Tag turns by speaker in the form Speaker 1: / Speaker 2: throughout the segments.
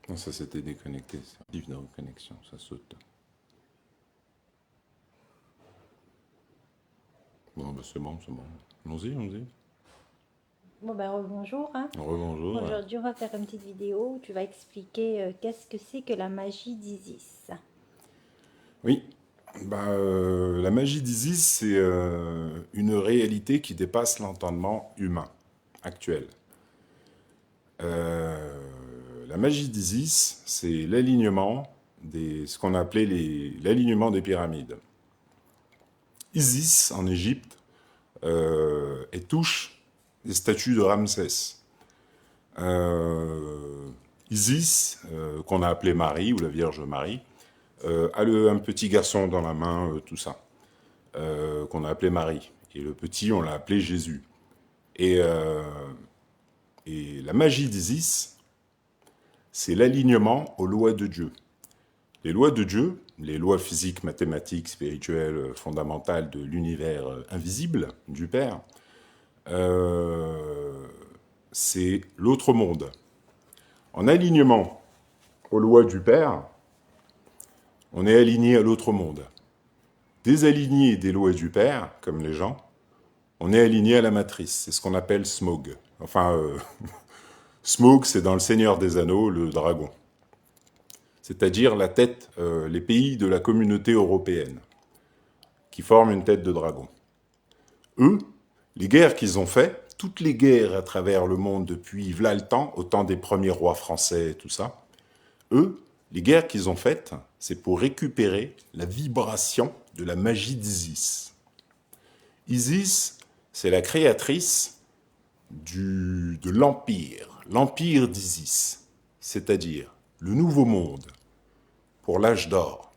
Speaker 1: Non, ça s'était déconnecté, ça. Vive de reconnexion, ça saute. Bon, bah c'est bon, c'est bon. Allons-y, allons-y.
Speaker 2: Bon ben rebonjour, hein.
Speaker 1: Rebonjour.
Speaker 2: Aujourd'hui on va faire une petite vidéo où tu vas expliquer qu'est-ce que c'est que la magie d'Isis.
Speaker 1: Oui, la magie d'Isis, c'est une réalité qui dépasse l'entendement humain actuel. Euh, la magie d'Isis, c'est l'alignement ce qu'on appelait l'alignement des pyramides. Isis, en Égypte, elle touche les statues de Ramsès. Euh, Isis, qu'on a appelé Marie, ou la Vierge Marie, un petit garçon dans la main, tout ça, qu'on a appelé Marie. Et le petit, on l'a appelé Jésus. Et, euh, et la magie d'Isis, c'est l'alignement aux lois de Dieu. Les lois de Dieu, les lois physiques, mathématiques, spirituelles, fondamentales de l'univers invisible du Père, euh, c'est l'autre monde. En alignement aux lois du Père, on est aligné à l'autre monde. Désaligné des lois du Père, comme les gens, on est aligné à la matrice. C'est ce qu'on appelle Smaug. Enfin, Smaug, c'est dans Le Seigneur des Anneaux, le dragon. C'est-à-dire la tête, les pays de la communauté européenne, qui forment une tête de dragon. Eux, les guerres qu'ils ont faites, toutes les guerres à travers le monde depuis v'là le temps, au temps des premiers rois français et tout ça, eux, les guerres qu'ils ont faites, c'est pour récupérer la vibration de la magie d'Isis. Isis, c'est la créatrice de l'empire d'Isis, c'est-à-dire le nouveau monde, pour l'âge d'or.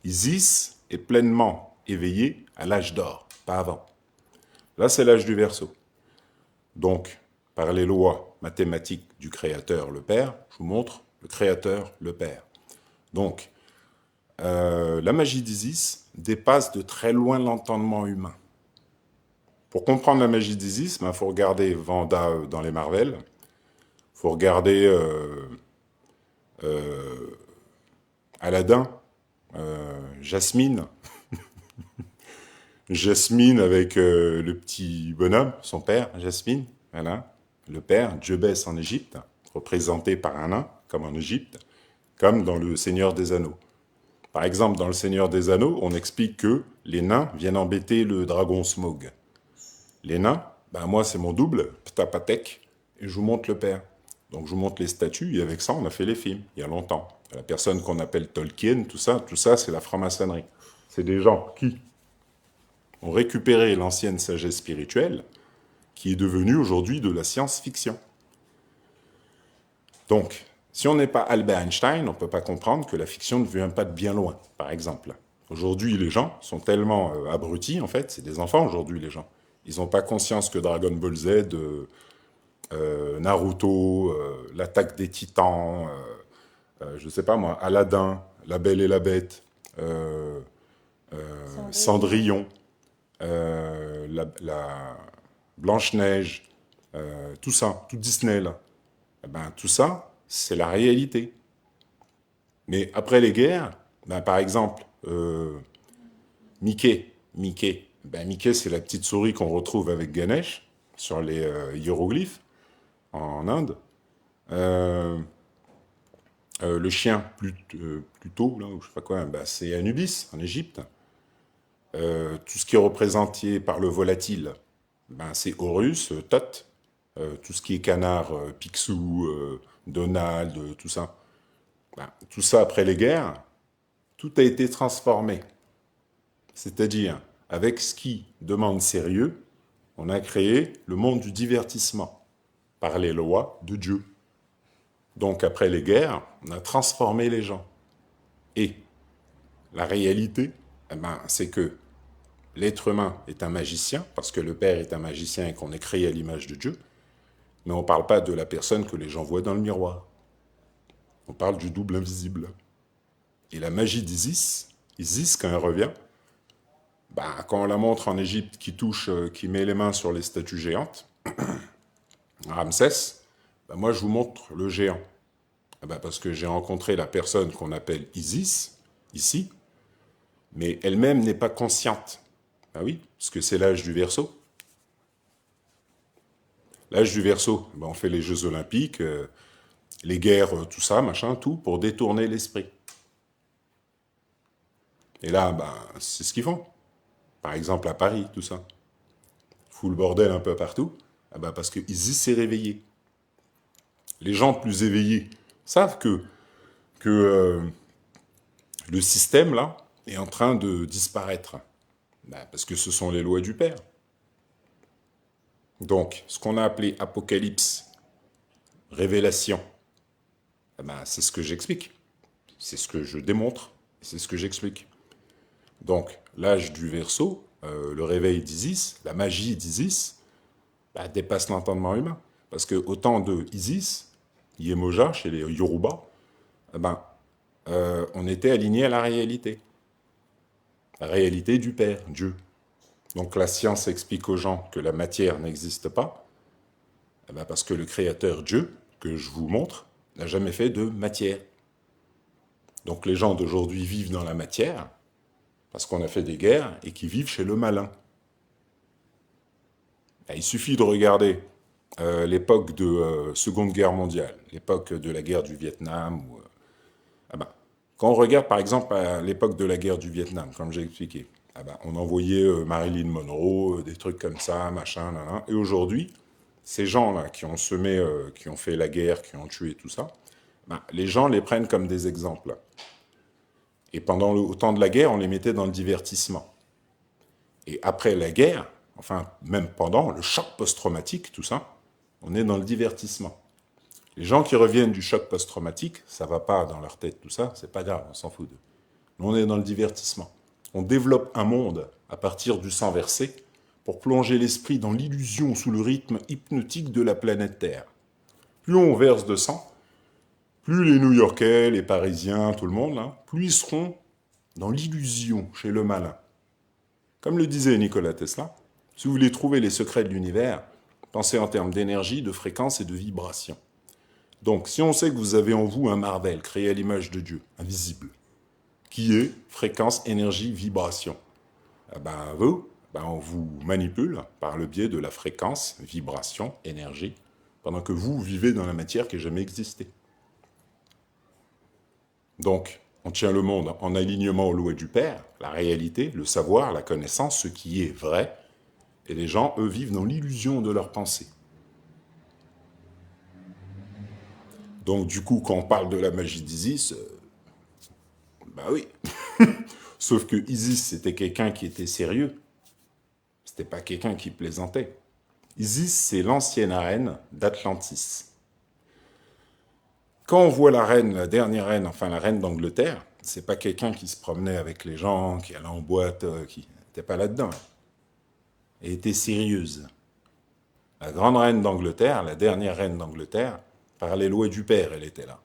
Speaker 1: Isis est pleinement éveillée à l'âge d'or, pas avant. Là, c'est l'âge du Verseau. Donc, par les lois mathématiques du Créateur, le Père, je vous montre le Créateur, le Père. Donc, la magie d'Isis dépasse de très loin l'entendement humain. Pour comprendre la magie d'Isis, il faut regarder Vanda dans les Marvel, il faut regarder Aladdin, Jasmine, Jasmine avec le petit bonhomme, son père, Jasmine, voilà, le père, Djebès en Égypte, représenté par un nain, comme en Égypte, comme dans le Seigneur des Anneaux. Par exemple, dans le Seigneur des Anneaux, on explique que les nains viennent embêter le dragon Smaug. Les nains, ben moi c'est mon double, Ptapatek, et je vous montre le père. Donc je vous montre les statues, et avec ça on a fait les films, il y a longtemps. La personne qu'on appelle Tolkien, tout ça c'est la franc-maçonnerie. C'est des gens qui ont récupéré l'ancienne sagesse spirituelle, qui est devenue aujourd'hui de la science-fiction. Donc, si on n'est pas Albert Einstein, on ne peut pas comprendre que la fiction ne vient pas de bien loin, par exemple. Aujourd'hui, les gens sont tellement abrutis, en fait, c'est des enfants aujourd'hui, les gens. Ils n'ont pas conscience que Dragon Ball Z, Naruto, l'attaque des titans, je sais pas moi, Aladdin, La Belle et la Bête,
Speaker 2: Cendrillon.
Speaker 1: Cendrillon, la Blanche-Neige, tout ça, tout Disney là, eh ben, tout ça, c'est la réalité. Mais après les guerres, ben, par exemple, Mickey, c'est la petite souris qu'on retrouve avec Ganesh sur les hiéroglyphes en Inde. Euh, le chien, plutôt, là, ou je sais pas quoi, ben, c'est Anubis en Égypte. Tout ce qui est représenté par le volatile, ben, c'est Horus, Thoth. Tout ce qui est canard, Picsou, Donald, tout ça. Ben, tout ça après les guerres, tout a été transformé. C'est-à-dire, avec ce qui demande sérieux, on a créé le monde du divertissement par les lois de Dieu. Donc après les guerres, on a transformé les gens. Et la réalité, eh ben, c'est que l'être humain est un magicien, parce que le Père est un magicien et qu'on est créé à l'image de Dieu, mais on ne parle pas de la personne que les gens voient dans le miroir. On parle du double invisible. Et la magie d'Isis, Isis, quand elle revient, bah, quand on la montre en Égypte, qui touche, qui met les mains sur les statues géantes, Ramsès, bah, moi je vous montre le géant. Ah ben parce que j'ai rencontré la personne qu'on appelle Isis, ici, mais elle-même n'est pas consciente. Ah oui, parce que c'est l'âge du Verseau. L'âge du Verseau, ben on fait les Jeux Olympiques, les guerres, tout ça, machin, tout, pour détourner l'esprit. Et là, ben, c'est ce qu'ils font. Par exemple, à Paris, tout ça. Fout le bordel un peu partout. Ah ben parce que Isis s'est réveillé. Les gens plus éveillés savent que le système, là, est en train de disparaître. Ben, parce que ce sont les lois du Père. Donc, ce qu'on a appelé apocalypse, révélation, eh ben, c'est ce que j'explique. C'est ce que je démontre. C'est ce que j'explique. Donc, l'âge du Verseau, le réveil d'Isis, la magie d'Isis, bah, dépasse l'entendement humain. Parce que au temps de Isis, Iemoja, chez les Yoruba, eh ben, on était aligné à la réalité. La réalité du Père, Dieu. Donc la science explique aux gens que la matière n'existe pas, eh ben, parce que le Créateur Dieu, que je vous montre, n'a jamais fait de matière. Donc les gens d'aujourd'hui vivent dans la matière, parce qu'on a fait des guerres, et qui vivent chez le malin. Il suffit de regarder l'époque de Seconde Guerre mondiale, l'époque de la guerre du Vietnam. Ah ben, quand on regarde par exemple à l'époque de la guerre du Vietnam, comme j'ai expliqué, ah ben, on envoyait Marilyn Monroe, des trucs comme ça, machin, nan, nan. Et aujourd'hui, ces gens-là qui ont semé, qui ont fait la guerre, qui ont tué tout ça, ben, les gens les prennent comme des exemples. Et pendant le temps de la guerre, on les mettait dans le divertissement. Et après la guerre, enfin même pendant, le choc post-traumatique, tout ça, on est dans le divertissement. Les gens qui reviennent du choc post-traumatique, ça va pas dans leur tête, tout ça, c'est pas grave, on s'en fout d'eux. Mais on est dans le divertissement. On développe un monde à partir du sang versé pour plonger l'esprit dans l'illusion sous le rythme hypnotique de la planète Terre. Plus on verse de sang, plus les New-Yorkais, les Parisiens, tout le monde, là, plus ils seront dans l'illusion chez le malin. Comme le disait Nikola Tesla, si vous voulez trouver les secrets de l'univers, pensez en termes d'énergie, de fréquence et de vibration. Donc, si on sait que vous avez en vous un Marvel créé à l'image de Dieu, invisible, qui est fréquence, énergie, vibration, eh ben, on vous manipule par le biais de la fréquence, vibration, énergie, pendant que vous vivez dans la matière qui n'a jamais existé. Donc, on tient le monde en alignement aux lois du Père, la réalité, le savoir, la connaissance, ce qui est vrai, et les gens, eux, vivent dans l'illusion de leur pensée. Donc, du coup, quand on parle de la magie d'Isis, bah oui. Sauf que Isis, c'était quelqu'un qui était sérieux. C'était pas quelqu'un qui plaisantait. Isis, c'est l'ancienne reine d'Atlantis. Quand on voit la reine, la dernière reine, enfin la reine d'Angleterre, c'est pas quelqu'un qui se promenait avec les gens, qui allait en boîte, qui n'était pas là-dedans. Elle était sérieuse. La grande reine d'Angleterre, la dernière reine d'Angleterre, par les lois du Père, elle était là.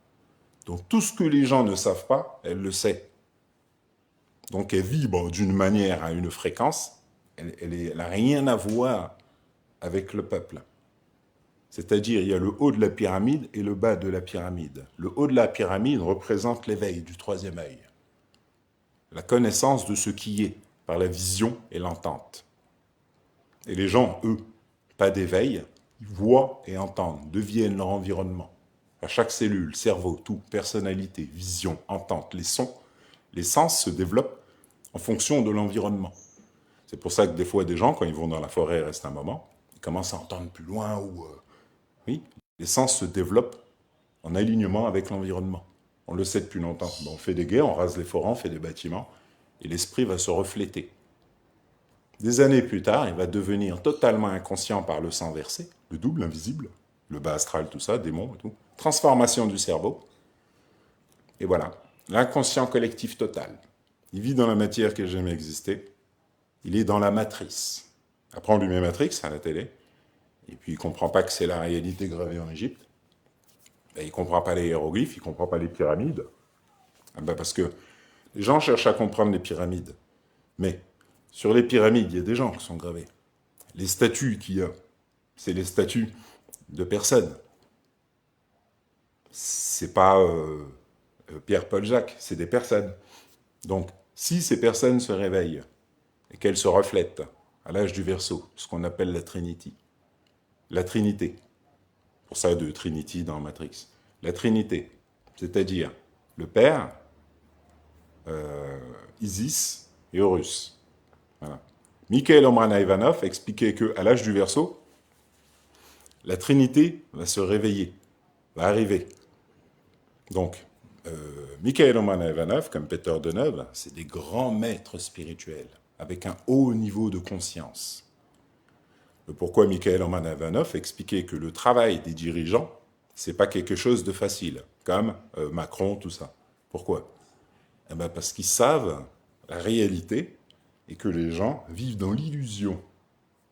Speaker 1: Donc tout ce que les gens ne savent pas, elle le sait. Donc elle vibre d'une manière à une fréquence, elle n'a rien à voir avec le peuple. C'est-à-dire, il y a le haut de la pyramide et le bas de la pyramide. Le haut de la pyramide représente l'éveil du troisième œil. La connaissance de ce qui est, par la vision et l'entente. Et les gens, eux, pas d'éveil, ils voient et entendent, deviennent leur environnement. À chaque cellule, cerveau, tout, personnalité, vision, entente, les sens se développent en fonction de l'environnement. C'est pour ça que des fois, des gens, quand ils vont dans la forêt et restent un moment, ils commencent à entendre plus loin ou... oui, les sens se développent en alignement avec l'environnement. On le sait depuis longtemps. Bon, on fait des guerres, on rase les forêts, on fait des bâtiments, et l'esprit va se refléter. Des années plus tard, il va devenir totalement inconscient par le sang versé, le double invisible, le bas astral, tout ça, démons et tout. Transformation du cerveau. Et voilà, l'inconscient collectif total. Il vit dans la matière qui n'a jamais existé. Il est dans la matrice. Après, on lui met Matrix à la télé. Et puis, il ne comprend pas que c'est la réalité gravée en Égypte. Ben, il ne comprend pas les hiéroglyphes, il ne comprend pas les pyramides. Ah ben, parce que les gens cherchent à comprendre les pyramides. Mais sur les pyramides, il y a des gens qui sont gravés. Les statues qu'il y a, c'est les statues de personnes. c'est pas Pierre-Paul Jacques, c'est des personnes. Donc, si ces personnes se réveillent et qu'elles se reflètent à l'âge du Verseau, ce qu'on appelle la Trinité, pour ça de Trinity dans Matrix, la Trinité, c'est-à-dire le Père, Isis et Horus. Voilà. Mikhail Omrana-Ivanov expliquait qu'à l'âge du Verseau, la Trinité va se réveiller, va arriver. Donc, Mikhail Omrana-Ivanov, comme Peter Deneuve, c'est des grands maîtres spirituels, avec un haut niveau de conscience. Pourquoi Mikhail Omrana-Ivanov expliquait que le travail des dirigeants, c'est pas quelque chose de facile, comme Macron, tout ça. Pourquoi? Eh ben parce qu'ils savent la réalité et que les gens vivent dans l'illusion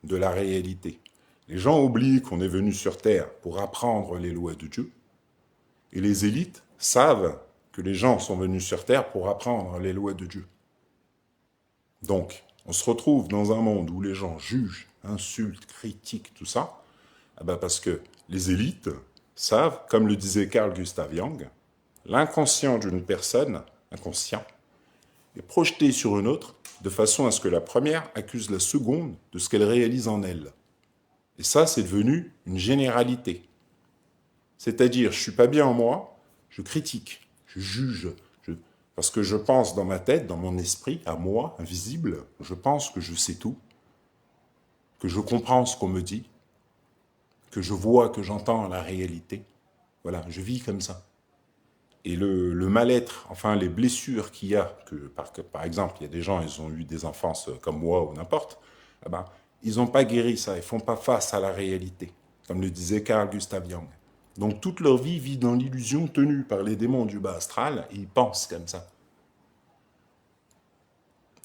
Speaker 1: de la réalité. Les gens oublient qu'on est venu sur Terre pour apprendre les lois de Dieu, et les élites savent que les gens sont venus sur Terre pour apprendre les lois de Dieu. Donc, on se retrouve dans un monde où les gens jugent, insultent, critiquent, tout ça, eh ben parce que les élites savent, comme le disait Carl Gustav Jung, l'inconscient d'une personne, inconscient, est projeté sur une autre de façon à ce que la première accuse la seconde de ce qu'elle réalise en elle. Et ça, c'est devenu une généralité. C'est-à-dire, je ne suis pas bien en moi, je critique, je juge, parce que je pense dans ma tête, dans mon esprit, à moi, invisible, je pense que je sais tout, que je comprends ce qu'on me dit, que je vois, que j'entends la réalité. Voilà, je vis comme ça. Et le mal-être, enfin les blessures qu'il y a, que par exemple, il y a des gens, ils ont eu des enfances comme moi ou n'importe, eh ben, ils n'ont pas guéri ça, ils ne font pas face à la réalité, comme le disait Carl Gustav Jung. Donc toute leur vie vit dans l'illusion tenue par les démons du bas astral, et ils pensent comme ça.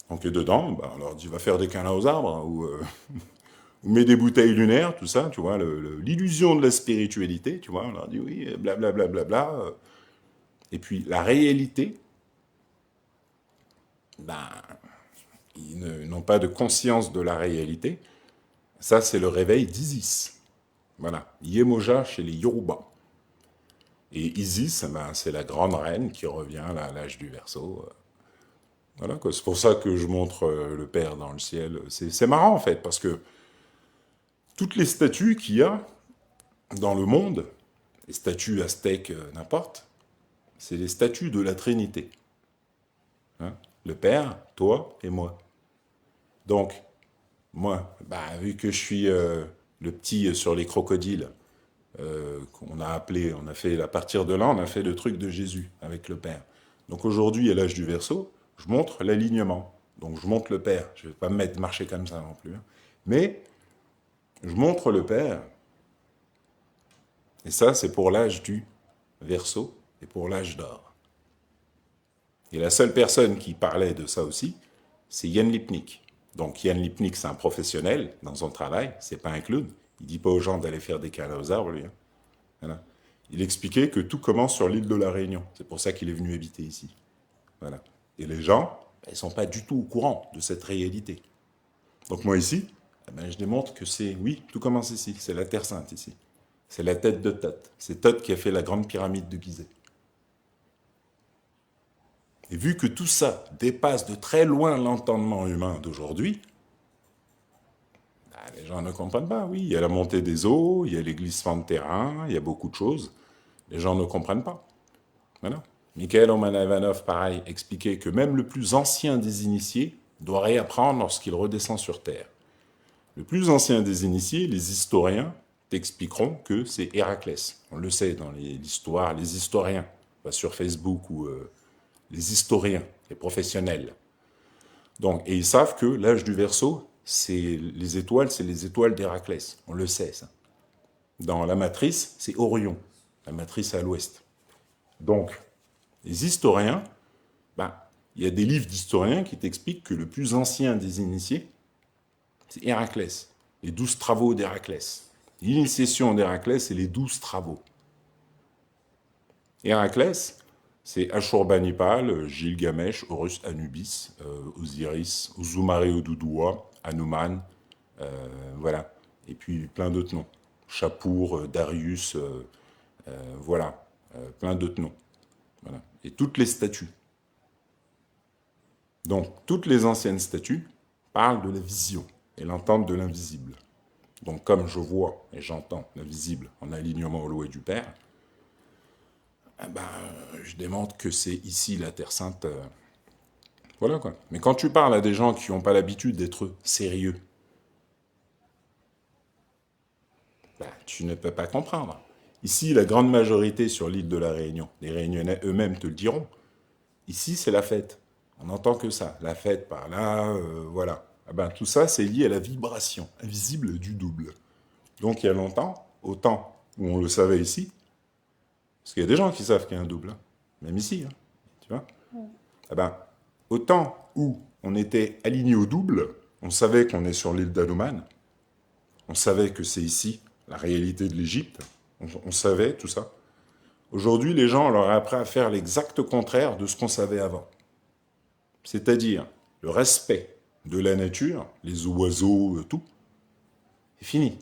Speaker 1: Donc dedans, ben, on leur dit, va faire des câlins aux arbres, ou mets des bouteilles lunaires, tout ça, tu vois, l'illusion de la spiritualité, tu vois, on leur dit, oui, blablabla, bla, bla, bla. Et puis la réalité, ben, ils n'ont pas de conscience de la réalité. Ça, c'est le réveil d'Isis. Voilà, Yemoja chez les Yoruba. Et Isis, ben, c'est la grande reine qui revient là, à l'âge du Verseau. Voilà, quoi. C'est pour ça que je montre le Père dans le ciel. C'est marrant, en fait, parce que toutes les statues qu'il y a dans le monde, les statues aztèques, n'importe, c'est les statues de la Trinité. Hein, le Père, toi et moi. Donc, moi, bah, vu que je suis le petit sur les crocodiles, qu'on a appelé, on a fait, à partir de là, on a fait le truc de Jésus avec le Père. Donc aujourd'hui, à l'âge du Verseau, je montre l'alignement. Donc je montre le Père. Je ne vais pas me mettre marcher comme ça non plus. Hein. Mais je montre le Père. Et ça, c'est pour l'âge du Verseau et pour l'âge d'or. Et la seule personne qui parlait de ça aussi, c'est Yann Lipnik. Donc Yann Lipnik, c'est un professionnel dans son travail, c'est pas un clown. Il dit pas aux gens d'aller faire des câlins aux arbres, lui. Hein. Voilà. Il expliquait que tout commence sur l'île de la Réunion. C'est pour ça qu'il est venu habiter ici. Voilà. Et les gens, ils ne sont pas du tout au courant de cette réalité. Donc moi ici, eh ben, je démontre que c'est, oui, tout commence ici. C'est la Terre Sainte ici. C'est la tête de Thoth. C'est Thoth qui a fait la grande pyramide de Gizeh. Et vu que tout ça dépasse de très loin l'entendement humain d'aujourd'hui, bah, les gens ne comprennent pas. Oui, il y a la montée des eaux, il y a les glissements de terrain, il y a beaucoup de choses. Les gens ne comprennent pas. Voilà. Mikhail Omrana-Ivanov, pareil, expliquait que même le plus ancien des initiés doit réapprendre lorsqu'il redescend sur Terre. Le plus ancien des initiés, les historiens, t'expliqueront que c'est Héraclès. On le sait dans l'histoire, les historiens, pas sur Facebook ou les historiens, les professionnels. Donc, et ils savent que l'âge du Verseau, c'est les étoiles d'Héraclès. On le sait, ça. Dans la matrice, c'est Orion, la matrice à l'ouest. Donc, les historiens, ben, il y a des livres d'historiens qui t'expliquent que le plus ancien des initiés, c'est Héraclès, les 12 travaux d'Héraclès. L'initiation d'Héraclès et les 12 travaux. Héraclès, c'est Ashurbanipal, Gilgamesh, Horus, Anubis, Osiris, Uzumare Oduduwa, Hanuman, voilà. Et puis plein d'autres noms. Shapur, Darius, voilà. plein d'autres noms. Voilà. Et toutes les statues. Donc, toutes les anciennes statues parlent de la vision et l'entente de l'invisible. Donc, comme je vois et j'entends l'invisible en alignement aux lois du Père, eh ben, je démontre que c'est ici la Terre Sainte. Voilà quoi. Mais quand tu parles à des gens qui n'ont pas l'habitude d'être sérieux, ben, tu ne peux pas comprendre. Ici, la grande majorité sur l'île de la Réunion, les Réunionnais eux-mêmes te le diront, ici c'est la fête. On n'entend que ça. La fête par là, voilà. Ah ben, tout ça, c'est lié à la vibration invisible du double. Donc il y a longtemps, autant où on le savait ici, parce qu'il y a des gens qui savent qu'il y a un double, hein, même ici, hein, tu vois. Ah ben, autant où on était aligné au double, on savait qu'on est sur l'île d'Anoman, on savait que c'est ici la réalité de l'Égypte, on savait tout ça. Aujourd'hui, les gens, on leur a appris à faire l'exact contraire de ce qu'on savait avant. C'est-à-dire le respect de la nature, les oiseaux, tout, c'est fini.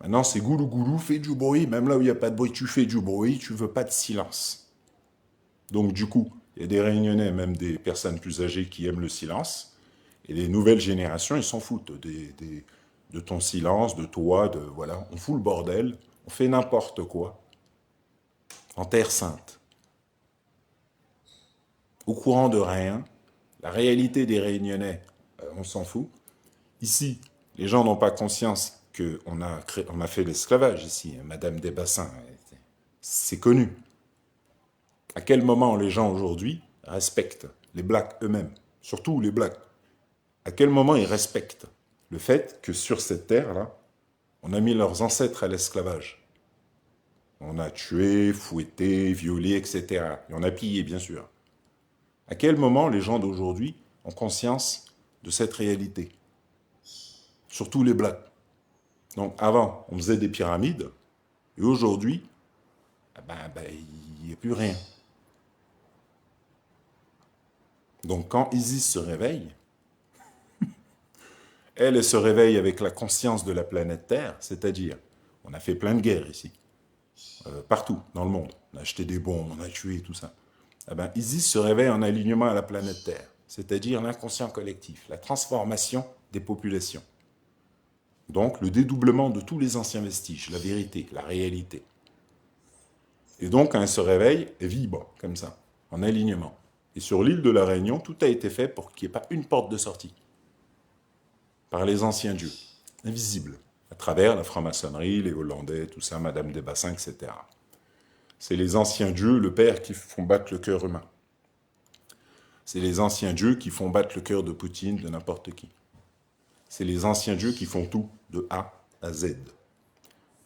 Speaker 1: Maintenant, c'est goulou goulou, fais du bruit, même là où il n'y a pas de bruit, tu fais du bruit, tu veux pas de silence. Donc du coup, il y a des Réunionnais, même des personnes plus âgées qui aiment le silence, et les nouvelles générations, ils s'en foutent de ton silence, de toi, de voilà, on fout le bordel, on fait n'importe quoi, en terre sainte, au courant de rien. La réalité des Réunionnais, on s'en fout. Ici, les gens n'ont pas conscience qu'on a fait l'esclavage ici, Madame des Bassins, c'est connu. À quel moment les gens aujourd'hui respectent les Blacks eux-mêmes, surtout les Blacks, à quel moment ils respectent le fait que sur cette terre-là, on a mis leurs ancêtres à l'esclavage. On a tué, fouetté, violé, etc. Et on a pillé, bien sûr. À quel moment les gens d'aujourd'hui ont conscience de cette réalité? Surtout les Blacks. Donc avant, on faisait des pyramides, et aujourd'hui, il n'y a plus rien. Donc quand Isis se réveille, elle se réveille avec la conscience de la planète Terre, c'est-à-dire, on a fait plein de guerres ici, partout dans le monde. On a acheté des bombes, on a tué, tout ça. Eh ben, Isis se réveille en alignement à la planète Terre, c'est-à-dire l'inconscient collectif, la transformation des populations. Donc, le dédoublement de tous les anciens vestiges, la vérité, la réalité. Et donc, quand elle se réveille, elle vibre, comme ça, en alignement. Et sur l'île de la Réunion, tout a été fait pour qu'il n'y ait pas une porte de sortie. Par les anciens dieux, invisibles, à travers la franc-maçonnerie, les Hollandais, tout ça, Madame des Bassins, etc. C'est les anciens dieux, le Père, qui font battre le cœur humain. C'est les anciens dieux qui font battre le cœur de Poutine, de n'importe qui. C'est les anciens dieux qui font tout, de A à Z.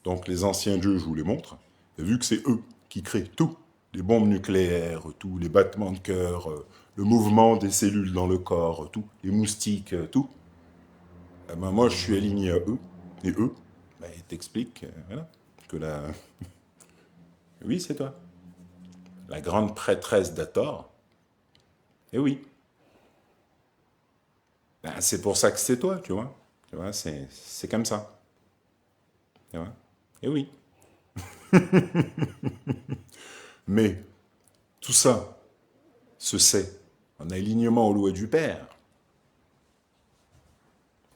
Speaker 1: Donc les anciens dieux, je vous les montre, et vu que c'est eux qui créent tout, les bombes nucléaires, tout, les battements de cœur, le mouvement des cellules dans le corps, tout, les moustiques, tout, eh ben moi je suis aligné à eux, et eux, ben, ils t'expliquent voilà, que la... Oui, c'est toi. La grande prêtresse d'Hathor, eh oui. Ben, c'est pour ça que c'est toi, tu vois. Tu vois, c'est comme ça. Tu vois. Eh oui. Mais tout ça se sait en alignement aux lois du Père.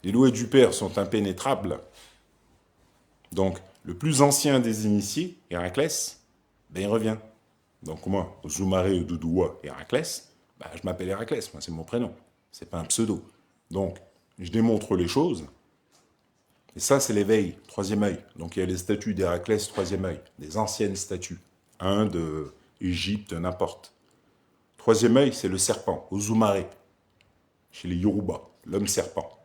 Speaker 1: Les lois du Père sont impénétrables. Donc, le plus ancien des initiés, Héraclès, ben il revient. Donc moi, Zoumaré Doudouwa Héraclès, ben, je m'appelle Héraclès, moi c'est mon prénom. C'est pas un pseudo. Donc, je démontre les choses. Et ça, c'est l'éveil, troisième œil. Donc il y a les statues d'Héraclès, troisième œil, des anciennes statues. Inde, Égypte, n'importe. Troisième œil, c'est le serpent, Ozumare, chez les Yoruba, l'homme serpent.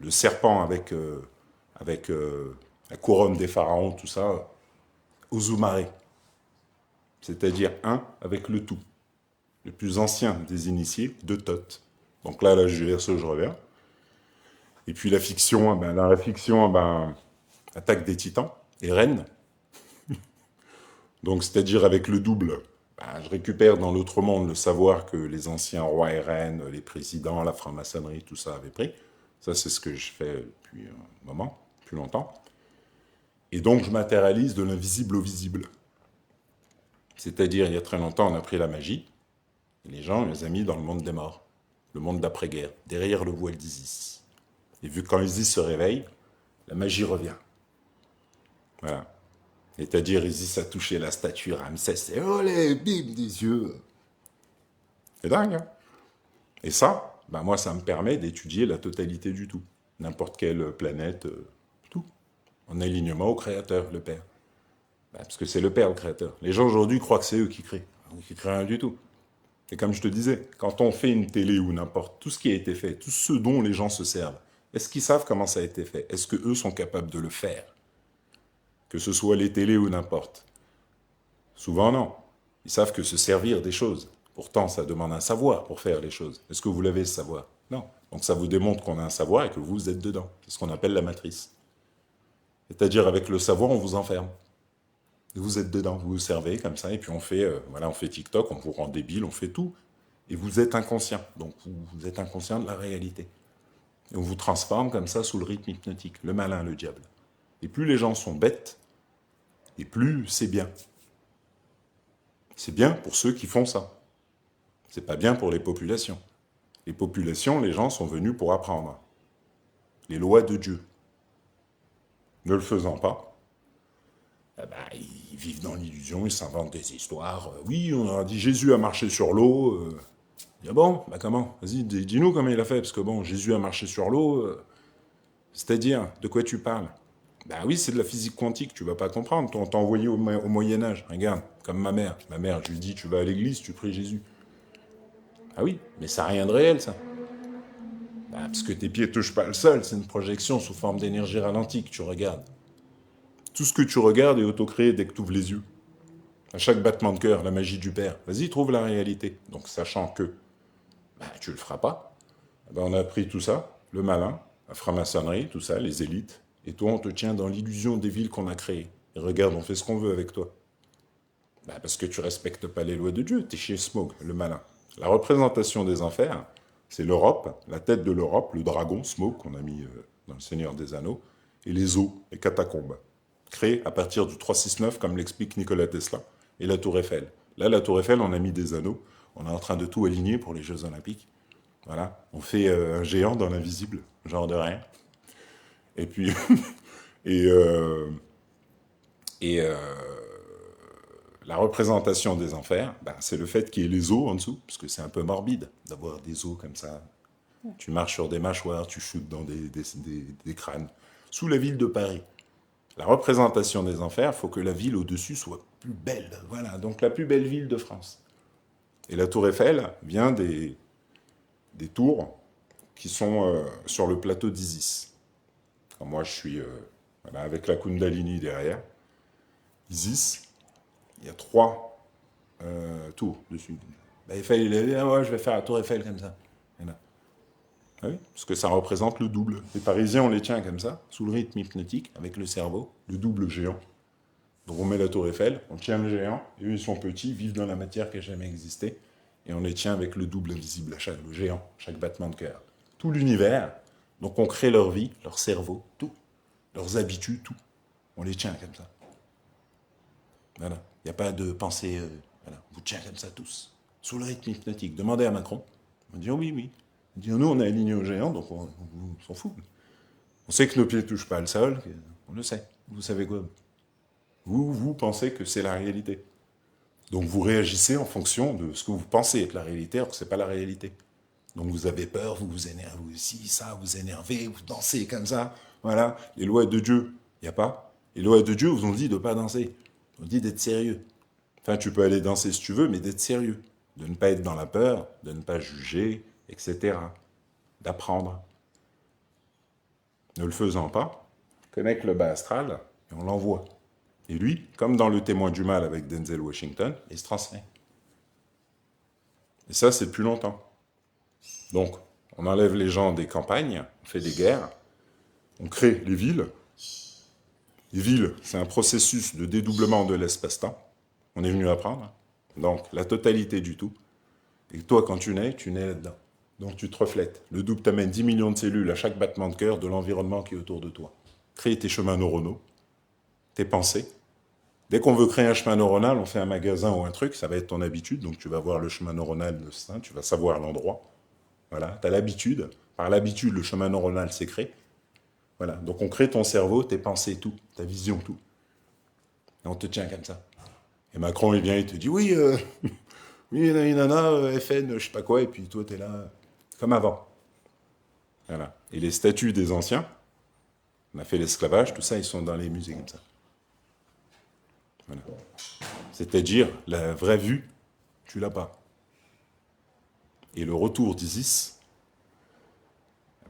Speaker 1: Le serpent avec la couronne des pharaons, tout ça, Ozumare. C'est-à-dire un avec le tout. Le plus ancien des initiés, de Thoth. Donc là, je reviens. Et puis la fiction, attaque des titans et reine. Donc c'est-à-dire avec le double. Ben, je récupère dans l'autre monde le savoir que les anciens rois et reines, les présidents, la franc-maçonnerie, tout ça avait pris. Ça, c'est ce que je fais depuis un moment, depuis longtemps. Et donc, je matérialise de l'invisible au visible. C'est-à-dire, il y a très longtemps, on a pris la magie, et les gens, on les a mis dans le monde des morts, le monde d'après-guerre, derrière le voile d'Isis. Et vu que quand Isis se réveille, la magie revient. Voilà. C'est-à-dire, Isis a touché la statue Ramsès, et olé, bim, des yeux. C'est dingue, hein? Et ça, ben moi, ça me permet d'étudier la totalité du tout. N'importe quelle planète, tout. En alignement au Créateur, le Père. Ben, parce que c'est le Père, le Créateur. Les gens aujourd'hui croient que c'est eux qui créent. Ils ne créent rien du tout. Et comme je te disais, quand on fait une télé ou n'importe, tout ce qui a été fait, tout ce dont les gens se servent, est-ce qu'ils savent comment ça a été fait? Est-ce qu'eux sont capables de le faire? Que ce soit les télés ou n'importe. Souvent, non. Ils savent que se servir des choses. Pourtant, ça demande un savoir pour faire les choses. Est-ce que vous l'avez, ce savoir? Non. Donc ça vous démontre qu'on a un savoir et que vous êtes dedans. C'est ce qu'on appelle la matrice. C'est-à-dire, avec le savoir, on vous enferme. Et vous êtes dedans, vous vous servez comme ça, et puis on fait, voilà, on fait TikTok, on vous rend débile, on fait tout. Et vous êtes inconscient. Donc vous êtes inconscient de la réalité. Et on vous transforme comme ça sous le rythme hypnotique. Le malin, le diable. Et plus les gens sont bêtes, et plus c'est bien. C'est bien pour ceux qui font ça. C'est pas bien pour les populations. Les populations, les gens sont venus pour apprendre les lois de Dieu. Ne le faisant pas, eh ben, ils vivent dans l'illusion, ils s'inventent des histoires. Oui, on a dit Jésus a marché sur l'eau. Ah bon, bah comment? Vas-y, dis-nous comment il a fait, parce que bon, Jésus a marché sur l'eau. C'est-à-dire, de quoi tu parles? Bah oui, c'est de la physique quantique, tu vas pas comprendre. On t'a envoyé au Moyen-Âge. Regarde, comme ma mère. Ma mère, je lui dis, tu vas à l'église, tu pries Jésus. Ah oui, mais ça n'a rien de réel, ça. Bah, parce que tes pieds touchent pas le sol, c'est une projection sous forme d'énergie ralentie que tu regardes. Tout ce que tu regardes est autocréé dès que tu ouvres les yeux. À chaque battement de cœur, la magie du Père. Vas-y, trouve la réalité. Donc, sachant que bah, tu le feras pas, bah, on a appris tout ça, le malin, la franc-maçonnerie, tout ça, les élites, et toi, on te tient dans l'illusion des villes qu'on a créées. Et regarde, on fait ce qu'on veut avec toi. Bah, parce que tu respectes pas les lois de Dieu, t'es chez Smog, le malin. La représentation des enfers, c'est l'Europe, la tête de l'Europe, le dragon, Smog, qu'on a mis dans le Seigneur des Anneaux, et les eaux, les catacombes, créées à partir du 369, comme l'explique Nikola Tesla, et la Tour Eiffel. Là, la Tour Eiffel, on a mis des anneaux, on est en train de tout aligner pour les Jeux Olympiques. Voilà, on fait un géant dans l'invisible, genre de rien. Et puis, et, euh, et la représentation des enfers, ben, c'est le fait qu'il y ait les os en dessous, parce que c'est un peu morbide d'avoir des os comme ça. Tu marches sur des mâchoires, tu chutes dans des crânes. Sous la ville de Paris, la représentation des enfers, il faut que la ville au-dessus soit plus belle. Voilà, donc la plus belle ville de France. Et la tour Eiffel vient des tours qui sont sur le plateau d'Isis. Quand moi, je suis voilà, avec la Kundalini derrière. Isis, il y a 3 tours dessus. Bah, Eiffel, il a dit, ah ouais, je vais faire la tour Eiffel comme ça. Voilà. Ah oui, parce que ça représente le double. Les Parisiens, on les tient comme ça, sous le rythme hypnotique, avec le cerveau, le double géant. Donc on met la tour Eiffel, on tient le géant, et eux, ils sont petits, vivent dans la matière qui n'a jamais existé, et on les tient avec le double invisible, le géant, chaque battement de cœur. Tout l'univers, donc on crée leur vie, leur cerveau, tout, leurs habitudes, tout. On les tient comme ça. Voilà. Il n'y a pas de pensée, voilà. On vous tient comme ça tous, sous le rythme hypnotique. Demandez à Macron. On dit, oh, oui, oui. On dit, nous, on est aligné au géant, donc on s'en fout. On sait que nos pieds ne touchent pas le sol, on le sait. Vous savez quoi? Vous pensez que c'est la réalité. Donc vous réagissez en fonction de ce que vous pensez être la réalité, alors que ce n'est pas la réalité. Donc vous avez peur, vous vous énervez, vous si, ça, vous énervez, vous dansez comme ça. Voilà. Les lois de Dieu, il n'y a pas. Les lois de Dieu vous ont dit de ne pas danser. On dit d'être sérieux. Enfin, tu peux aller danser si tu veux, mais d'être sérieux. De ne pas être dans la peur, de ne pas juger, etc. D'apprendre. Ne le faisant pas, on connecte le bas astral et on l'envoie. Et lui, comme dans Le Témoin du Mal avec Denzel Washington, il se transmet. Et ça, c'est depuis longtemps. Donc, on enlève les gens des campagnes, on fait des guerres, on crée les villes. Les villes, c'est un processus de dédoublement de l'espace-temps. On est venu apprendre. Donc, la totalité du tout. Et toi, quand tu nais là-dedans. Donc, tu te reflètes. Le double t'amène 10 millions de cellules à chaque battement de cœur de l'environnement qui est autour de toi. Crée tes chemins neuronaux, tes pensées, Dès qu'on veut créer un chemin neuronal, on fait un magasin ou un truc, ça va être ton habitude, donc tu vas voir le chemin neuronal de ça, tu vas savoir l'endroit. Voilà, tu as l'habitude. Par l'habitude, le chemin neuronal s'est créé. Voilà, donc on crée ton cerveau, tes pensées, tout, ta vision, tout. Et on te tient comme ça. Et Macron, il vient, il te dit, oui, oui, nana, FN, je sais pas quoi, et puis toi, t'es là, comme avant. Voilà. Et les statues des anciens, on a fait l'esclavage, tout ça, ils sont dans les musées comme ça. Voilà. C'est-à-dire, la vraie vue, tu l'as pas. Et le retour d'Isis,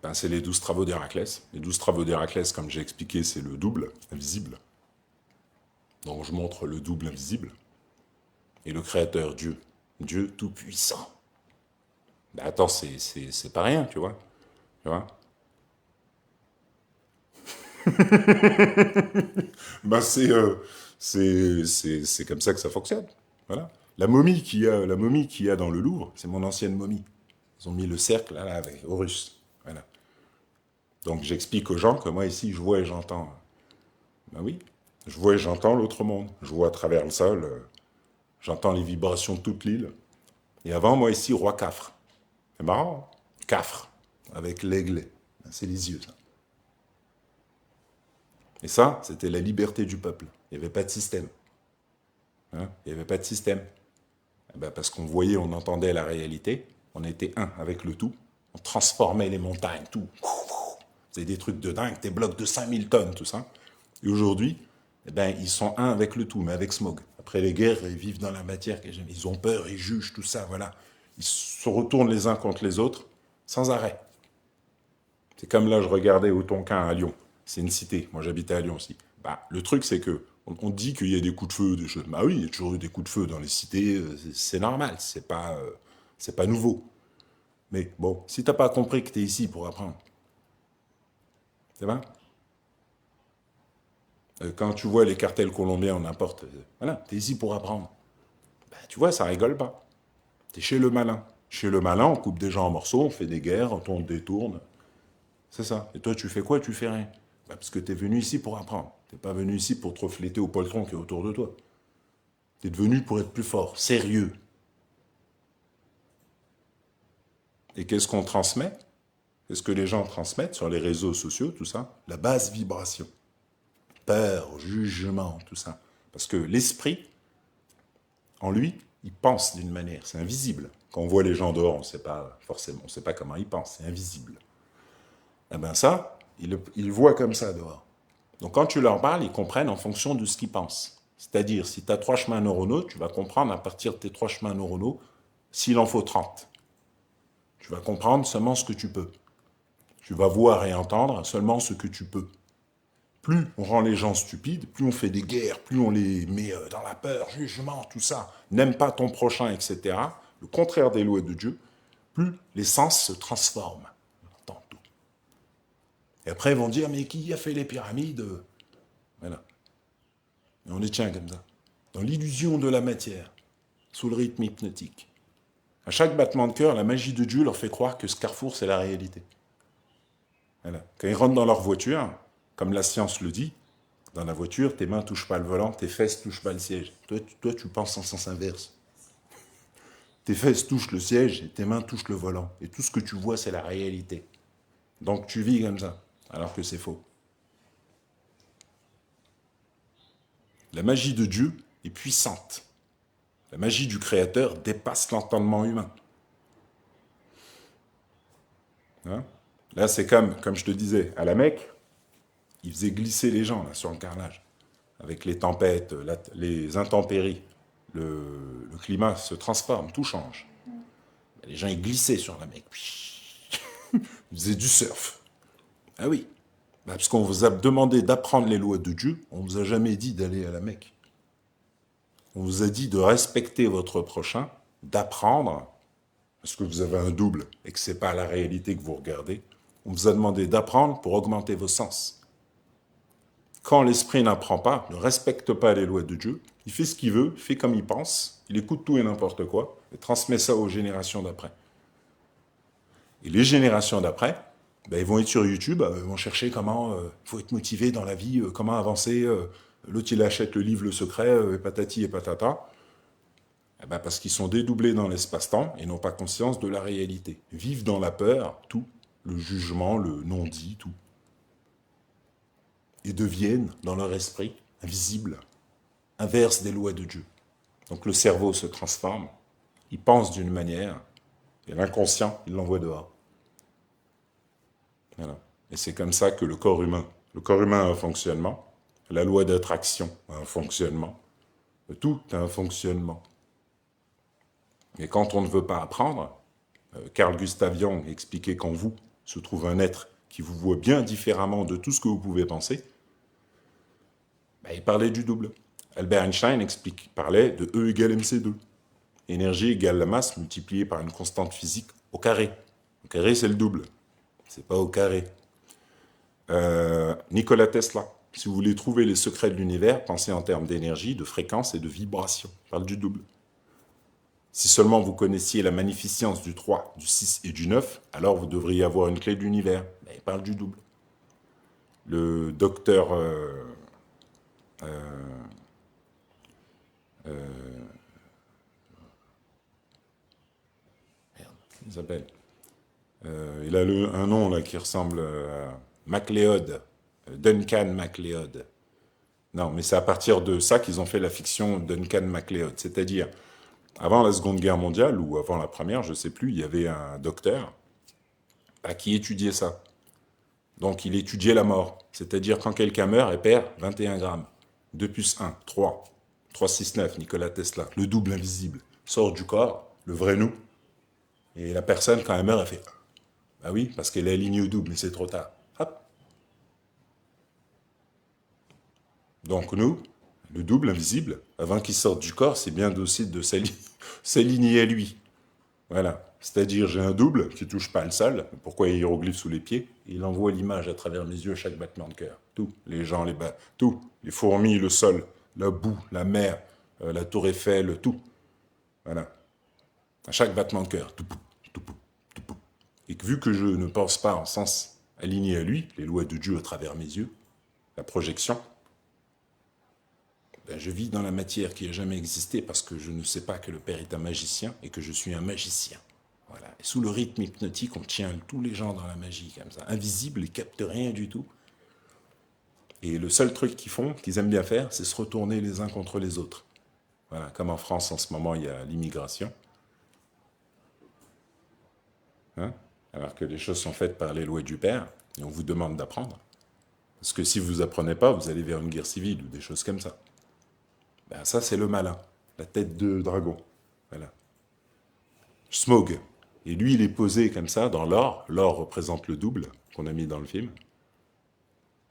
Speaker 1: ben, c'est les 12 travaux d'Héraclès. Les 12 travaux d'Héraclès, comme j'ai expliqué, c'est le double, invisible. Donc je montre le double invisible. Et le créateur, Dieu. Dieu tout-puissant. Ben attends, c'est pas rien, tu vois. Tu vois. Ben c'est comme ça que ça fonctionne. Voilà. La momie qu'il y a dans le Louvre, c'est mon ancienne momie. Ils ont mis le cercle là, avec Horus. Voilà. Donc j'explique aux gens que moi ici, je vois et j'entends. Ben oui, je vois et j'entends l'autre monde. Je vois à travers le sol, j'entends les vibrations de toute l'île. Et avant, moi ici, roi Cafre. C'est marrant, hein. Cafre, avec l'aigle. C'est les yeux, ça. Et ça, c'était la liberté du peuple. Il n'y avait pas de système. Hein. Il n'y avait pas de système. Eh ben, parce qu'on voyait, on entendait la réalité. On était un avec le tout. On transformait les montagnes, tout. C'est des trucs de dingue, des blocs de 5000 tonnes, tout ça. Et aujourd'hui, eh ben, ils sont un avec le tout, mais avec Smog. Après les guerres, ils vivent dans la matière. Ils ont peur, ils jugent, tout ça, voilà. Ils se retournent les uns contre les autres, sans arrêt. C'est comme là, je regardais au Tonkin à Lyon. C'est une cité. Moi, j'habitais à Lyon aussi. Bah, le truc, c'est que on dit qu'il y a des coups de feu, des choses. Bah oui, il y a toujours eu des coups de feu dans les cités. C'est normal. C'est pas nouveau. Mais bon, si t'as pas compris que t'es ici pour apprendre, c'est vrai. Quand tu vois les cartels colombiens ou n'importe, voilà, t'es ici pour apprendre. Bah, tu vois, ça rigole pas. T'es chez le malin. Chez le malin, on coupe des gens en morceaux, on fait des guerres, on tourne, détourne. C'est ça. Et toi, tu fais quoi? Tu fais rien. Bah, parce que tu es venu ici pour apprendre. Tu n'es pas venu ici pour te refléter au poltron qui est autour de toi. Tu es venu pour être plus fort, sérieux. Et qu'est-ce qu'on transmet? Qu'est-ce que les gens transmettent sur les réseaux sociaux, tout ça? La basse vibration. Peur, jugement, tout ça. Parce que l'esprit, en lui, il pense d'une manière. C'est invisible. Quand on voit les gens dehors, on ne sait pas forcément, on ne sait pas comment ils pensent. C'est invisible. Eh bien ça, ils le voient comme ça dehors. Donc quand tu leur parles, ils comprennent en fonction de ce qu'ils pensent. C'est-à-dire, si tu as 3 chemins neuronaux, tu vas comprendre à partir de tes 3 chemins neuronaux, s'il en faut 30. Tu vas comprendre seulement ce que tu peux. Tu vas voir et entendre seulement ce que tu peux. Plus on rend les gens stupides, plus on fait des guerres, plus on les met dans la peur, jugement, tout ça, n'aime pas ton prochain, etc. Le contraire des lois de Dieu, plus les sens se transforment. On entend tout. Et après, ils vont dire, mais qui a fait les pyramides? Voilà. Et on les tient comme ça. Dans l'illusion de la matière, sous le rythme hypnotique. À chaque battement de cœur, la magie de Dieu leur fait croire que ce carrefour, c'est la réalité. Voilà. Quand ils rentrent dans leur voiture, comme la science le dit, dans la voiture, tes mains ne touchent pas le volant, tes fesses ne touchent pas le siège. Toi, tu penses en sens inverse. Tes fesses touchent le siège et tes mains touchent le volant. Et tout ce que tu vois, c'est la réalité. Donc tu vis comme ça, alors que c'est faux. La magie de Dieu est puissante. La magie du Créateur dépasse l'entendement humain. Hein. Là, c'est comme je te disais, à la Mecque, ils faisaient glisser les gens là, sur le carrelage. Avec les tempêtes, les intempéries, le climat se transforme, tout change. Les gens, ils glissaient sur la Mecque. Ils faisaient du surf. Ah oui, parce qu'on vous a demandé d'apprendre les lois de Dieu, on ne vous a jamais dit d'aller à la Mecque. On vous a dit de respecter votre prochain, d'apprendre, parce que vous avez un double et que ce n'est pas la réalité que vous regardez. On vous a demandé d'apprendre pour augmenter vos sens. Quand l'esprit n'apprend pas, ne respecte pas les lois de Dieu, il fait ce qu'il veut, il fait comme il pense, il écoute tout et n'importe quoi, et transmet ça aux générations d'après. Et les générations d'après, ben, ils vont être sur YouTube, ils vont chercher comment il faut être motivé dans la vie, comment avancer, L'autre, il achète le livre Le Secret, et patati et patata. Eh ben, parce qu'ils sont dédoublés dans l'espace-temps et n'ont pas conscience de la réalité. Vivent dans la peur, tout. Le jugement, le non-dit, tout. Et deviennent, dans leur esprit, invisibles, inverses des lois de Dieu. Donc le cerveau se transforme, il pense d'une manière, et l'inconscient, il l'envoie dehors. Voilà. Et c'est comme ça que le corps humain a un fonctionnement, la loi d'attraction a un fonctionnement, tout a un fonctionnement. Et quand on ne veut pas apprendre, Carl Gustav Jung expliquait qu'en vous se trouve un être qui vous voit bien différemment de tout ce que vous pouvez penser, ben, il parlait du double. Albert Einstein parlait de E égale mc2. Énergie égale la masse multipliée par une constante physique au carré. Au carré, c'est le double. C'est pas au carré. Nikola Tesla. Si vous voulez trouver les secrets de l'univers, pensez en termes d'énergie, de fréquence et de vibration. Il parle du double. Si seulement vous connaissiez la magnificence du 3, du 6 et du 9, alors vous devriez avoir une clé de l'univers. Ben, il parle du double. Le docteur... il s'appelle... il a un nom là qui ressemble à MacLeod. Duncan MacLeod. Non, mais c'est à partir de ça qu'ils ont fait la fiction Duncan MacLeod. C'est-à-dire, avant la Seconde Guerre mondiale, ou avant la Première, je ne sais plus, il y avait un docteur qui étudiait ça. Donc il étudiait la mort. C'est-à-dire quand quelqu'un meurt, il perd 21 grammes. 2 plus 1, 3. 3, 6, 9, Nikola Tesla. Le double invisible sort du corps, le vrai nous. Et la personne, quand elle meurt, elle fait « Ah oui, parce qu'elle est alignée au double, mais c'est trop tard. » Hop. Donc nous, le double invisible, avant qu'il sorte du corps, c'est bien aussi de s'aligner à lui. Voilà. C'est-à-dire, j'ai un double qui ne touche pas le sol. Pourquoi il y a hiéroglyphe sous les pieds? Il envoie l'image à travers mes yeux, chaque battement de cœur. Tout. Les gens, tout. Les fourmis, le sol, la boue, la mer, la tour Eiffel, tout. Voilà. À chaque battement de cœur. Et que vu que je ne pense pas en sens aligné à lui, les lois de Dieu à travers mes yeux, la projection, ben je vis dans la matière qui n'a jamais existé parce que je ne sais pas que le Père est un magicien et que je suis un magicien. Voilà. Et sous le rythme hypnotique, on tient tous les gens dans la magie comme ça, invisibles, ils captent rien du tout. Et le seul truc qu'ils font, qu'ils aiment bien faire, c'est se retourner les uns contre les autres. Voilà. Comme en France en ce moment, il y a l'immigration. Hein? Alors que les choses sont faites par les lois du Père, et on vous demande d'apprendre. Parce que si vous apprenez pas, vous allez vers une guerre civile ou des choses comme ça. Ben ça, c'est le malin, la tête de dragon. Voilà. Smaug. Et lui, il est posé comme ça dans l'or. L'or représente le double qu'on a mis dans le film.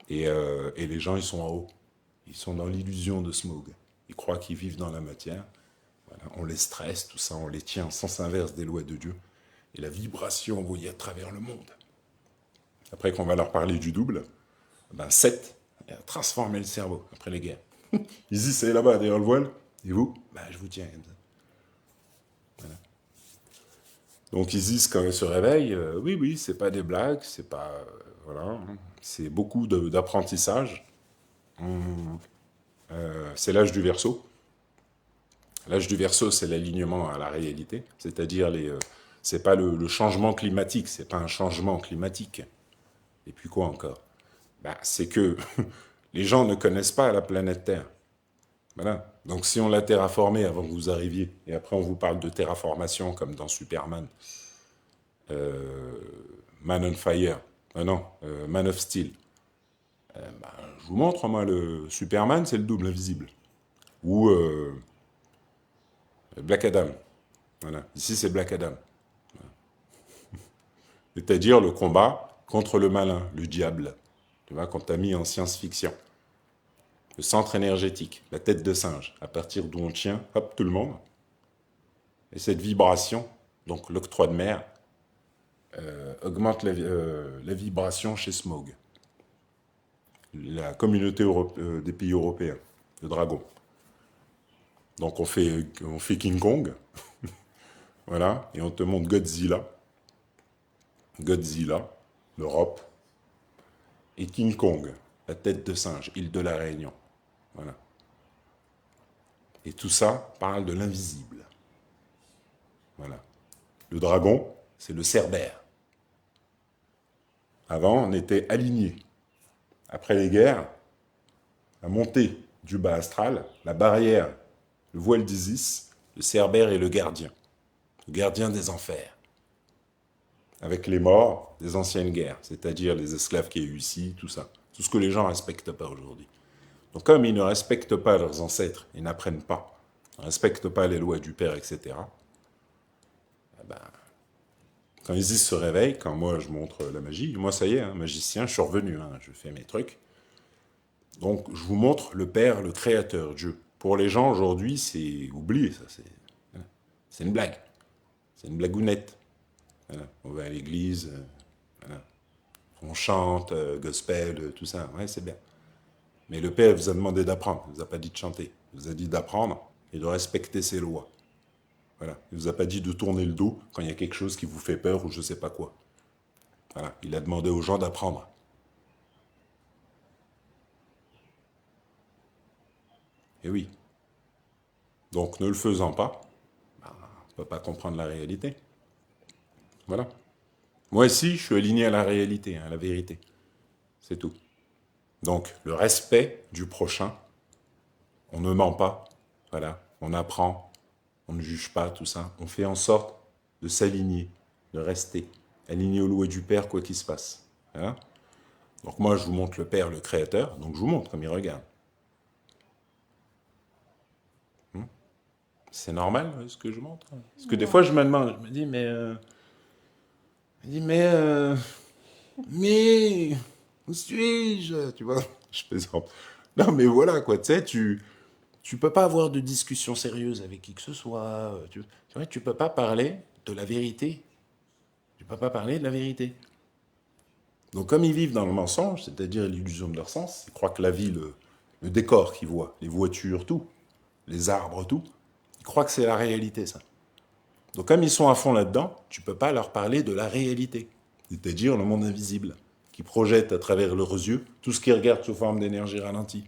Speaker 1: Et les gens, ils sont en haut. Ils sont dans l'illusion de Smaug. Ils croient qu'ils vivent dans la matière. Voilà. On les stresse, tout ça, on les tient en sens inverse des lois de Dieu. Et la vibration envoyée à travers le monde. Après qu'on va leur parler du double, ben Seth a transformé le cerveau après les guerres. Isis, c'est là-bas, derrière le voile. Et vous? Ben, je vous tiens comme ça. Voilà. Donc Isis, quand elle se réveille, oui, c'est pas des blagues, c'est pas... voilà, c'est beaucoup d'apprentissage. C'est l'âge du Verseau. L'âge du Verseau, c'est l'alignement à la réalité, c'est-à-dire c'est pas le changement climatique, c'est pas un changement climatique. Et puis quoi encore? Ben, c'est que les gens ne connaissent pas la planète Terre. Voilà. Donc si on l'a terraformée avant que vous arriviez, et après on vous parle de terraformation comme dans Superman, Man on Fire, Man of Steel, ben, je vous montre, moi, le Superman, c'est le double invisible. Ou Black Adam. Voilà. Ici, c'est Black Adam. Voilà. C'est-à-dire le combat contre le malin, le diable. Tu vois, qu'on t'a mis en science-fiction. Le centre énergétique, la tête de singe, à partir d'où on tient, hop, tout le monde. Et cette vibration, donc l'octroi de mer, augmente la vibration chez Smaug, la communauté des pays européens, le dragon. Donc on fait King Kong, voilà, et on te montre Godzilla, l'Europe, et King Kong, la tête de singe, île de la Réunion. Voilà. Et tout ça parle de l'invisible. Voilà. Le dragon, c'est le cerbère. Avant, on était alignés. Après les guerres, la montée du bas astral, la barrière, le voile d'Isis, le cerbère est le gardien des enfers, avec les morts des anciennes guerres, c'est-à-dire les esclaves qu'il y a eu ici, tout ça. Tout ce que les gens ne respectent pas aujourd'hui. Donc comme ils ne respectent pas leurs ancêtres, ils n'apprennent pas, ne respectent pas les lois du Père, etc., eh ben, quand Isis se réveille, quand moi je montre la magie, moi ça y est, hein, magicien, je suis revenu, hein, je fais mes trucs. Donc je vous montre le Père, le Créateur, Dieu. Pour les gens aujourd'hui, c'est oublié, ça, c'est une blague. C'est une blagounette. Voilà. On va à l'église, voilà. On chante, gospel, tout ça, ouais, c'est bien. Mais le Père vous a demandé d'apprendre, il ne vous a pas dit de chanter. Il vous a dit d'apprendre et de respecter ses lois. Voilà. Il ne vous a pas dit de tourner le dos quand il y a quelque chose qui vous fait peur ou je ne sais pas quoi. Voilà. Il a demandé aux gens d'apprendre. Et oui. Donc, ne le faisant pas, on ne peut pas comprendre la réalité. Voilà. Moi ici, je suis aligné à la réalité, à la vérité. C'est tout. Donc, le respect du prochain, on ne ment pas. Voilà. On apprend, on ne juge pas, tout ça. On fait en sorte de s'aligner, de rester aligné aux lois du Père, quoi qu'il se passe. Voilà. Donc moi, je vous montre le Père, le Créateur, donc je vous montre comme il regarde. C'est normal ce que je montre. Parce que des fois, je me demande, je me dis, mais, où suis-je? Tu vois, je plaisante. Non, mais voilà, quoi, tu sais, tu peux pas avoir de discussion sérieuse avec qui que ce soit. Tu vois, tu peux pas parler de la vérité. Tu peux pas parler de la vérité. Donc, comme ils vivent dans le mensonge, c'est-à-dire l'illusion de leur sens, ils croient que la vie, le décor qu'ils voient, les voitures, tout, les arbres, tout, ils croient que c'est la réalité, ça. Donc, comme ils sont à fond là-dedans, tu peux pas leur parler de la réalité, c'est-à-dire le monde invisible, qui projette à travers leurs yeux tout ce qu'ils regardent sous forme d'énergie ralentie.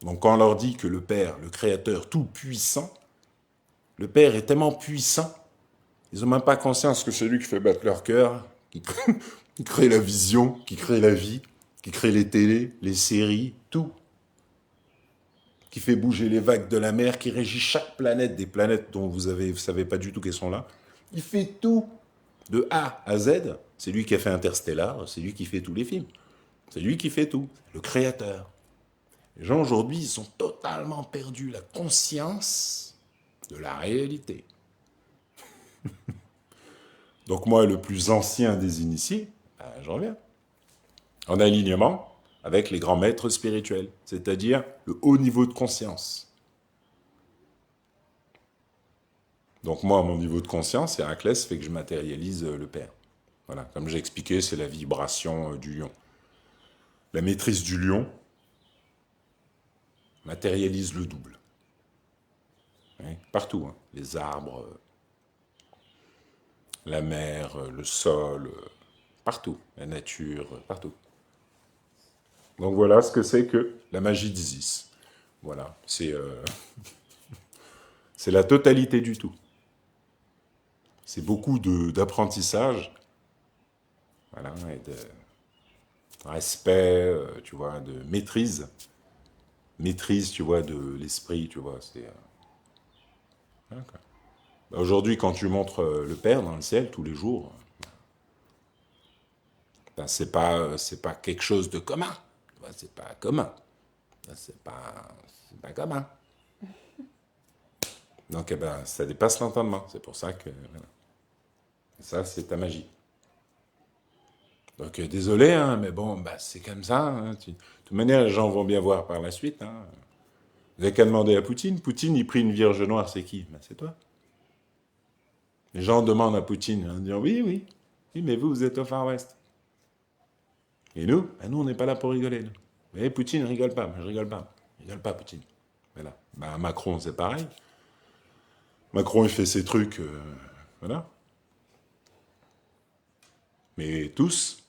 Speaker 1: Donc, quand on leur dit que le Père, le Créateur tout-puissant, le Père est tellement puissant, ils n'ont même pas conscience que c'est lui qui fait battre leur cœur, qui crée la vision, qui crée la vie, qui crée les télés, les séries, tout. Qui fait bouger les vagues de la mer, qui régit chaque planète, des planètes dont vous savez pas du tout qu'elles sont là. Il fait tout, de A à Z. C'est lui qui a fait Interstellar, c'est lui qui fait tous les films. C'est lui qui fait tout, le créateur. Les gens aujourd'hui, ils ont totalement perdu la conscience de la réalité. Donc moi, le plus ancien des initiés, ben, j'en reviens, en alignement avec les grands maîtres spirituels, c'est-à-dire le haut niveau de conscience. Donc moi, mon niveau de conscience, Héraclès fait que je matérialise le Père. Voilà, comme j'ai expliqué, c'est la vibration du lion. La maîtrise du lion matérialise le double. Hein, partout, hein. Les arbres, la mer, le sol, partout, la nature, partout. Donc voilà ce que c'est que la magie d'Isis. Voilà, c'est la totalité du tout. C'est beaucoup d'apprentissage, voilà, et de respect, tu vois, de maîtrise, tu vois, de l'esprit, tu vois. Voilà, quoi. Aujourd'hui, quand tu montres le Père dans le ciel tous les jours, ben, c'est pas quelque chose de commun. Ben, c'est pas commun. Ben, c'est pas commun. Donc, eh ben, ça dépasse l'entendement. C'est pour ça que voilà. Ça, c'est ta magie. Donc, désolé, hein, mais bon, bah, c'est comme ça. Hein. De toute manière, les gens vont bien voir par la suite. Hein. Vous n'avez qu'à demander à Poutine. Poutine, il prie une vierge noire, c'est qui? Ben, c'est toi. Les gens demandent à Poutine, hein, disant oui, oui, oui, mais vous êtes au Far West. Et nous, ben, nous, on n'est pas là pour rigoler. Nous. Mais Poutine rigole pas, je rigole pas. Il rigole pas, Poutine. Voilà. Ben, Macron, c'est pareil. Macron, il fait ses trucs, voilà. Mais tous,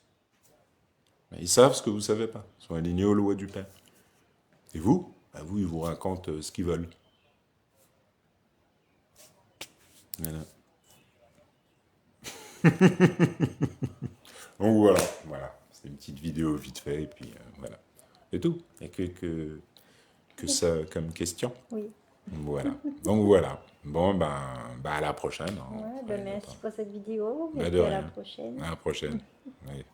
Speaker 1: ben, ils savent ce que vous savez pas. Ils sont alignés aux lois du Père. Et vous? Bah, vous, ils vous racontent ce qu'ils veulent. Voilà. Donc voilà, voilà. C'est une petite vidéo vite fait, et puis voilà. C'est tout. Il n'y a que ça comme question.
Speaker 2: Oui.
Speaker 1: Voilà. Donc voilà. Bon, ben à la prochaine. Hein.
Speaker 2: Ouais,
Speaker 1: Ouais,
Speaker 2: ben merci
Speaker 1: attends.
Speaker 2: pour cette vidéo et
Speaker 1: Ben de
Speaker 2: puis à la
Speaker 1: rien.
Speaker 2: prochaine.
Speaker 1: À la prochaine. Ouais.